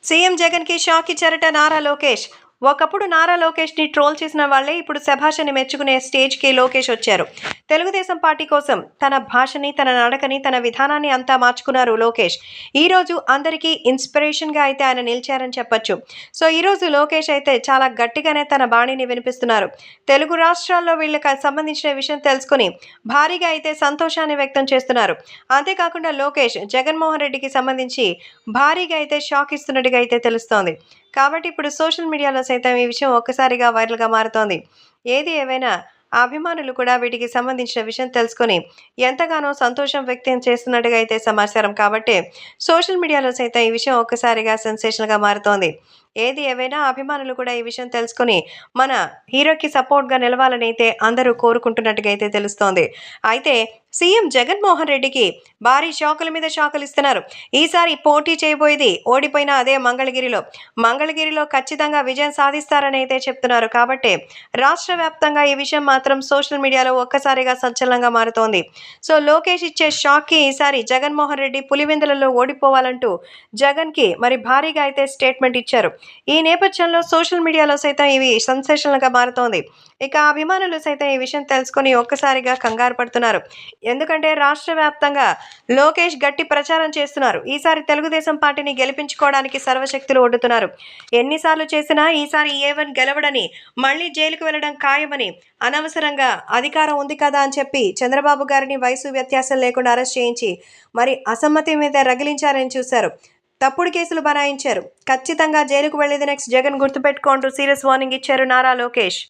CM జగన్‌కి shock ఇచ్చారట నారా లోకేష్. ఒకప్పుడు నారా లోకేష్‌ని ట్రోల్ చేసిన వాళ్ళే ఇప్పుడు శభాష్ అని మెచ్చుకునే స్టేజ్‌కి లోకేష్ వచ్చారు. తెలుగుదేశం పార్టీ కోసం తన భాషని, తన నడకని, తన విధానాన్ని అంతా మార్చుకున్నారు లోకేష్. ఈరోజు అందరికీ ఇన్స్‌పిరేషన్‌గా అయితే ఆయన నిలిచారని చెప్పొచ్చు. సో, ఈరోజు లోకేష్ అయితే చాలా గట్టిగానే తన బాణీని వినిపిస్తున్నారు. తెలుగు రాష్ట్రాల్లో వీళ్ళకి సంబంధించిన విషయం తెలుసుకొని భారీగా అయితే సంతోషాన్ని వ్యక్తం చేస్తున్నారు. అంతేకాకుండా లోకేష్ జగన్మోహన్ రెడ్డికి సంబంధించి భారీగా అయితే షాక్ ఇస్తున్నట్టుగా అయితే తెలుస్తోంది. కాబట్టి ఇప్పుడు సోషల్ మీడియాలో సైతం ఈ విషయం ఒక్కసారిగా వైరల్‌గా మారుతోంది. ఏది ఏవైనా ఆ అభిమానులు కూడా వీటికి సంబంధించిన విషయం తెలుసుకొని ఎంతగానో సంతోషం వ్యక్తం చేస్తున్నట్టుగా అయితే సమాచారం. కాబట్టే సోషల్ మీడియాలో సైతం ఈ విషయం ఒక్కసారిగా సెన్సేషన్‌గా మారుతోంది. ఏది ఏవైనా అభిమానులు కూడా ఈ విషయం తెలుసుకొని మన హీరోకి సపోర్ట్‌గా నిలవాలని అయితే అందరూ కోరుకుంటున్నట్టుగా అయితే తెలుస్తోంది. అయితే సీఎం జగన్మోహన్ రెడ్డికి భారీ షాకుల మీద షాకులిస్తున్నారు. ఈసారి పోటీ చేయబోయేది ఓడిపోయిన అదే మంగళగిరిలో. మంగళగిరిలో ఖచ్చితంగా విజయం సాధిస్తారని అయితే చెప్తున్నారు. కాబట్టే రాష్ట్ర వ్యాప్తంగా ఈ విషయం మాత్రం సోషల్ మీడియాలో ఒక్కసారిగా సంచలనంగా మారుతోంది. సో, లోకేష్ ఇచ్చే షాక్‌కి ఈసారి జగన్మోహన్ రెడ్డి పులివెందులలో ఓడిపోవాలంటూ జగన్‌కి మరి భారీగా అయితే స్టేట్మెంట్ ఇచ్చారు. ఈ నేపథ్యంలో సోషల్ మీడియాలో సైతం ఇవి సెన్సేషనల్‌గా మారుతోంది. ఇక అభిమానులు సైతం ఈ విషయం తెలుసుకొని ఒక్కసారిగా కంగారు పడుతున్నారు. ఎందుకంటే రాష్ట్ర వ్యాప్తంగా లోకేష్ గట్టి ప్రచారం చేస్తున్నారు. ఈసారి తెలుగుదేశం పార్టీని గెలిపించుకోవడానికి సర్వశక్తులు ఒడ్డుతున్నారు. ఎన్నిసార్లు చేసినా ఈసారి ఏ1 గెలవడని, మళ్లీ జైలుకు వెళ్లడం ఖాయమని, అనవసరంగా అధికారం ఉంది కదా అని చెప్పి చంద్రబాబు గారిని వయసు వ్యత్యాసం లేకుండా అరెస్ట్ చేయించి మరి అసమ్మతి మీద రగిలించారని చూశారు. తప్పుడు కేసులు బనాయించారు. ఖచ్చితంగా జైలుకు వెళ్లేది నెక్స్ట్ జగన్ గుర్తుపెట్టుకో అంటూ సీరియస్ వార్నింగ్ ఇచ్చారు నారా లోకేష్.